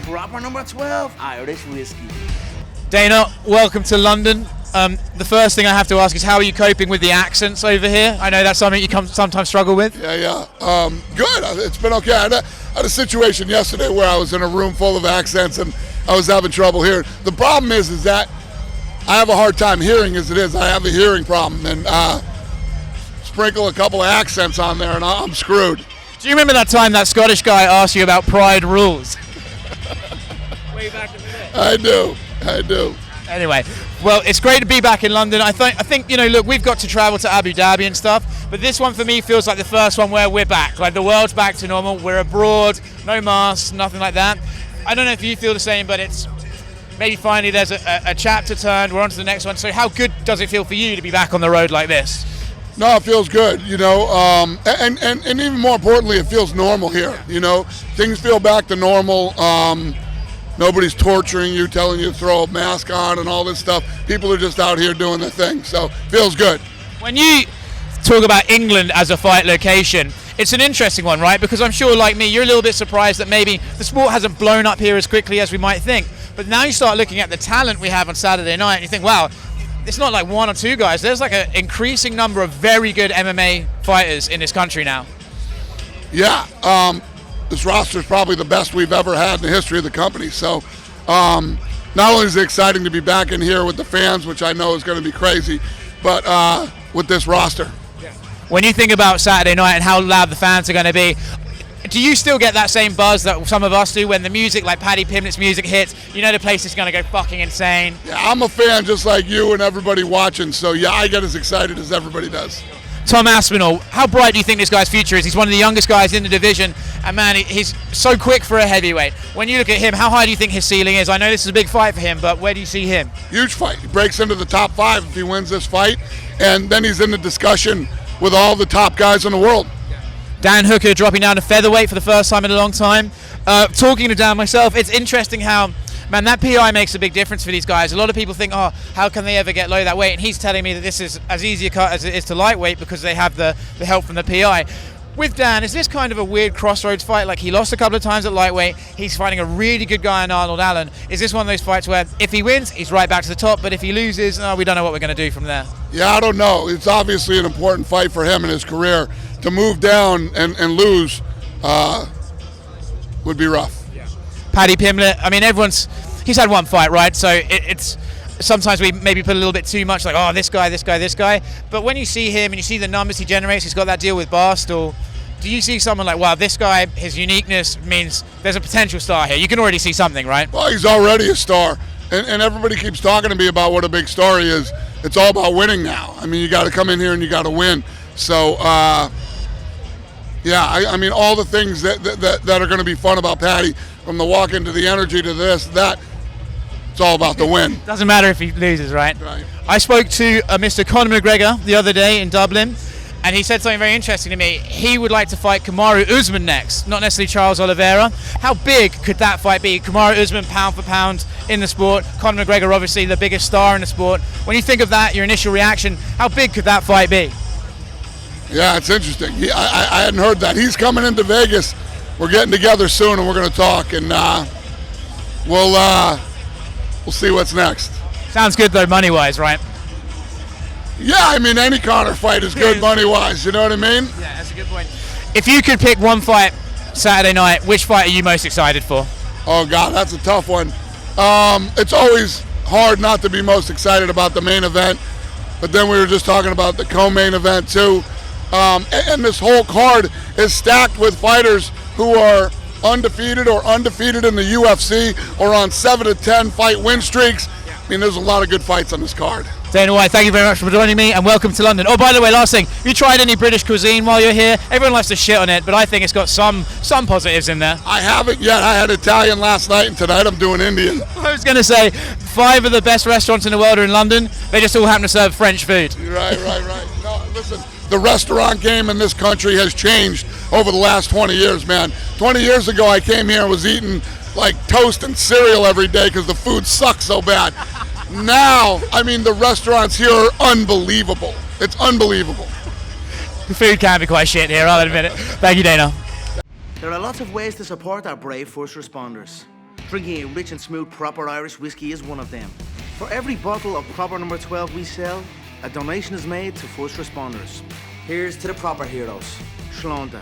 proper number 12, Irish whiskey. Dana, welcome to London. The first thing I have to ask is, how are you coping with the accents over here? I know that's something you sometimes struggle with. Yeah. Good. It's been okay. I had a situation yesterday where I was in a room full of accents and I was having trouble hearing. The problem is that I have a hard time hearing as it is. I have a hearing problem, and sprinkle a couple of accents on there and I'm screwed. Do you remember that time that Scottish guy asked you about Pride rules? Way back in the day. I do. Anyway, well, it's great to be back in London. I think, look, we've got to travel to Abu Dhabi and stuff, but this one for me feels like the first one where we're back. Like, the world's back to normal. We're abroad, no masks, nothing like that. I don't know if you feel the same, but it's maybe finally there's a chapter turned. We're on to the next one. So how good does it feel for you to be back on the road like this? No, it feels good, and even more importantly, it feels normal here. Things feel back to normal. Nobody's torturing you, telling you to throw a mask on and all this stuff. People are just out here doing their thing, so feels good. When you talk about England as a fight location, it's an interesting one, right? Because I'm sure, like me, you're a little bit surprised that maybe the sport hasn't blown up here as quickly as we might think. But now you start looking at the talent we have on Saturday night and you think, wow, it's not like one or two guys. There's like an increasing number of very good MMA fighters in this country now. Yeah, this roster is probably the best we've ever had in the history of the company. So not only is it exciting to be back in here with the fans, which I know is going to be crazy, but with this roster. When you think about Saturday night and how loud the fans are going to be, do you still get that same buzz that some of us do when the music, like Paddy Pimblett's music hits? You know the place is going to go fucking insane. Yeah, I'm a fan just like you and everybody watching, so yeah, I get as excited as everybody does. Tom Aspinall, how bright do you think this guy's future is? He's one of the youngest guys in the division, and man, he's so quick for a heavyweight. When you look at him, how high do you think his ceiling is? I know this is a big fight for him, but where do you see him? Huge fight. He breaks into the top 5 if he wins this fight, and then he's in the discussion with all the top guys in the world. Dan Hooker dropping down to featherweight for the first time in a long time. Talking to Dan myself, it's interesting how, man, that PI makes a big difference for these guys. A lot of people think, oh, how can they ever get low that weight? And he's telling me that this is as easy a cut as it is to lightweight because they have the help from the PI. With Dan, is this kind of a weird crossroads fight? Like, he lost a couple of times at lightweight. He's fighting a really good guy in Arnold Allen. Is this one of those fights where if he wins, he's right back to the top, but if he loses, we don't know what we're going to do from there? Yeah, I don't know. It's obviously an important fight for him in his career. To move down and lose would be rough. Yeah. Paddy Pimblett, I mean, he's had one fight, right? So it's sometimes we maybe put a little bit too much, like, oh, this guy. But when you see him and you see the numbers he generates, he's got that deal with Barstool. Do you see someone like, wow, this guy, his uniqueness means there's a potential star here? You can already see something, right? Well, he's already a star. And everybody keeps talking to me about what a big star he is. It's all about winning now. I mean, you got to come in here and you got to win. So, yeah, I mean, all the things that are going to be fun about Paddy, from the walk-in to the energy to this, that, it's all about the win. Doesn't matter if he loses, right? Right. I spoke to Mr. Conor McGregor the other day in Dublin, and he said something very interesting to me. He would like to fight Kamaru Usman next, not necessarily Charles Oliveira. How big could that fight be? Kamaru Usman, pound for pound in the sport. Conor McGregor, obviously the biggest star in the sport. When you think of that, your initial reaction, how big could that fight be? Yeah, it's interesting. I hadn't heard that. He's coming into Vegas. We're getting together soon, and we're going to talk, and we'll see what's next. Sounds good, though, money-wise, right? Yeah, I mean, any Conor fight is good money-wise, you know what I mean? Yeah, that's a good point. If you could pick one fight Saturday night, which fight are you most excited for? Oh, God, that's a tough one. It's always hard not to be most excited about the main event, but then we were just talking about the co-main event, too. And this whole card is stacked with fighters who are undefeated or undefeated in the UFC or on 7 to 10 fight win streaks. I mean, there's a lot of good fights on this card. Dana White, thank you very much for joining me, and welcome to London. Oh, by the way, last thing, have you tried any British cuisine while you're here? Everyone likes to shit on it, but I think it's got some positives in there. I haven't yet. I had Italian last night, and tonight I'm doing Indian. I was going to say, 5 of the best restaurants in the world are in London. They just all happen to serve French food. Right. No, listen, the restaurant game in this country has changed over the last 20 years, man. 20 years ago, I came here and was eating like toast and cereal every day because the food sucks so bad. Now, I mean, the restaurants here are unbelievable. It's unbelievable. The food can be quite shit here, I'll admit it. Thank you, Dana. There are lots of ways to support our brave first responders. Drinking a rich and smooth proper Irish whiskey is one of them. For every bottle of proper number 12 we sell, a donation is made to first responders. Here's to the proper heroes. Shlánda.